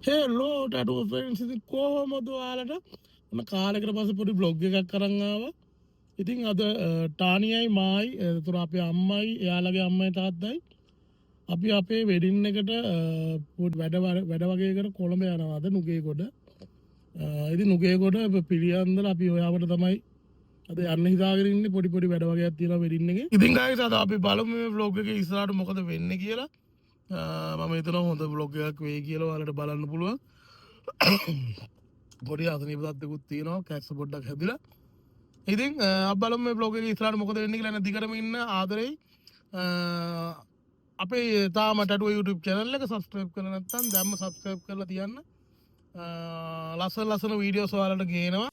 Hello ටැටුව friends ඉතින් කොහොමද ඔයාලට මම කාලෙකට පස්සේ පොඩි බ්ලොග් එකක් කරන් ආවා. ඉතින් අද ටානියයි මායි එතකොට අපේ අම්මයි එයාලගේ අම්මයි තාත්තයි අපි අපේ වෙඩින් එකට වැඩ වගේකට කොළඹ යනවා අද නුගේගොඩ. ඉතින් නුගේගොඩ පිළියන්දලා අපි ඔයාවට තමයි අද යන්න හිතාගෙන ඉන්නේ පොඩි පොඩි වැඩ වගේක් තියෙනවා වෙඩින් එකේ. ඉතින් ගයිස් අද අපි බලමු මේ vlog එකේ ඉස්සරහට මොකද වෙන්නේ කියලා. මම හිතනවා හොඳ vlog එකක් වෙයි කියලා ඔයාලට බලන්න පුළුවන්. පොඩි අසනීප තත්ත්වකුත් තියෙනවා කැක්ස් පොඩ්ඩක් හැදිලා. ඉතින් අපි බලමු මේ vlog එකේ ඉස්සරහට මොකද වෙන්නේ කියලා. දිගටම ඉන්න ආදරෙයි. අපේ තාම ටැටුව YouTube channel එක subscribe කරලා නැත්නම් දැම්ම subscribe කරලා තියන්න. ලස්සන වීඩියෝස් ඔයාලට ගේනවා.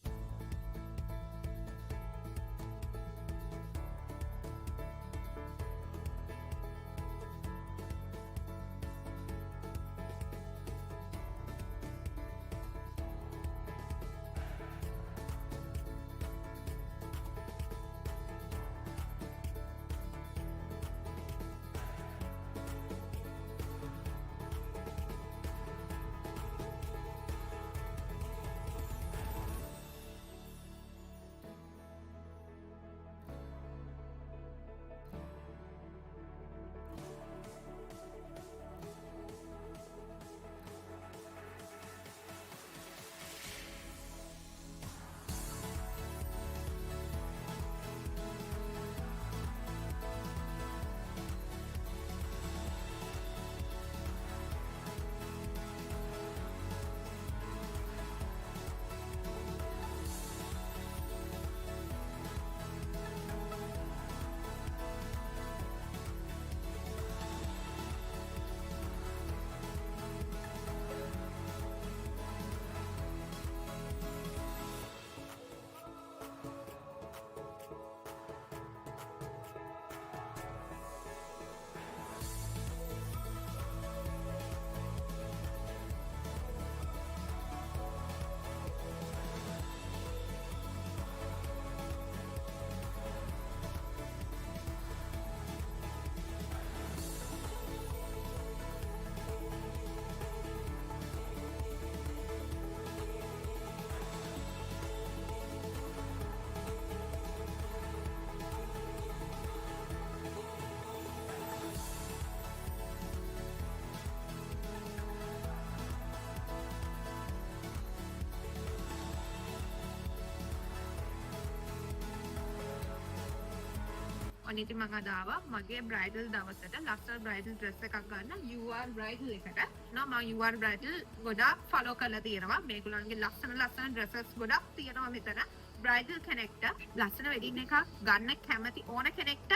අනිත් මම අද ආවා මගේ බ්‍රයිඩල් දවසට ලස්සන බ්‍රයිඩල් ඩ්‍රෙස් එකක් ගන්න UR බ්‍රයිඩල් එකට. මම UR බ්‍රයිඩල් ගොඩාක් ෆලෝ කරලා තියෙනවා. මේගොල්ලන්ගේ ලස්සන ඩ්‍රෙසස් ගොඩක් තියෙනවා මෙතන. බ්‍රයිඩල් කෙනෙක්ට ලස්සන වෙඩින් එකක් ගන්න කැමති ඕන කෙනෙක්ට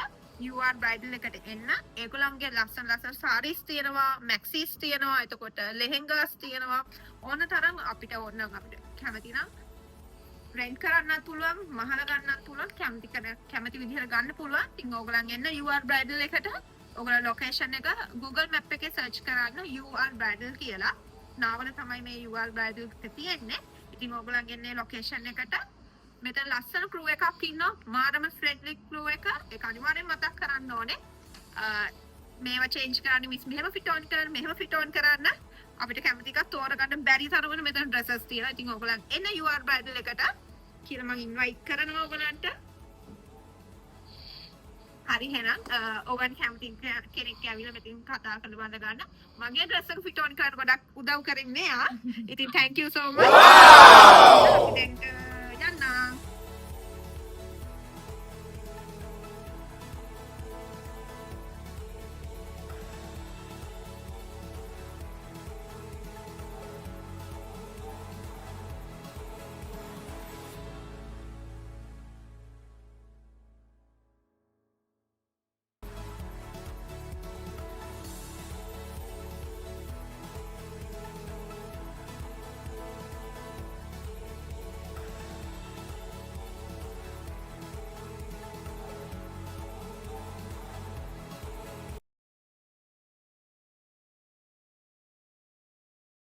UR බ්‍රයිඩල් එකට එන්න. ඒගොල්ලන්ගේ ලස්සන සාරීස් තියෙනවා, මැක්සිස් තියෙනවා, එතකොට ලෙහෙංගාස් තියෙනවා. ඕන තරම් අපිට ඕන අපිට කැමති නම් රෙන්ට් කරන්නත් පුළුවන්, මහල ගන්නත් පුළුවන්, කැමති විදිහට ගන්න පුළුවන්. ඉතින් ඕගොල්ලන් එන්න UR බ්‍රයිඩල් එකට. ඕගොල්ලෝ ලොකේෂන් එක Google Map එකේ සර්ච් කරන්න UR බ්‍රයිඩල් කියලා. නාවල තමයි මේ UR බ්‍රයිඩල් එක තියෙන්නේ. ඉතින් ඕගොල්ලන් එන්නේ ලොකේෂන් එකට. මෙතන ලස්සන ක්‍රූ එකක් ඉන්නවා. මාරම ෆ්‍රෙන්ඩ්ලි ක්‍රූ එක. ඒක අනිවාර්යෙන් මතක් කරන්න ඕනේ. මේවා චේන්ජ් කරන්න මෙහෙම ෆිට ඔන් කරන්න. අපිට කැමති එකක් තෝරගන්න බැරි තරමට මෙතන ඩ්‍රෙසස් තියෙනවා. ඉතින් ඕගොල්ලන් එන්න UR බ්‍රයිඩල් එකට කියලා මම ඉන්වයිට් කරනවා ඕගොල්ලන්ට. හරි එහෙනම් ඕගන් කැමති කෙනෙක් ඇවිල්ලා මෙතන කතා කරලා බඳ ගන්න. මගේ ඩ්‍රෙස් එක ෆිට ඔන් කරන්න ගොඩක් උදව් කරන්නේ ආ. ඉතින් thank you so much.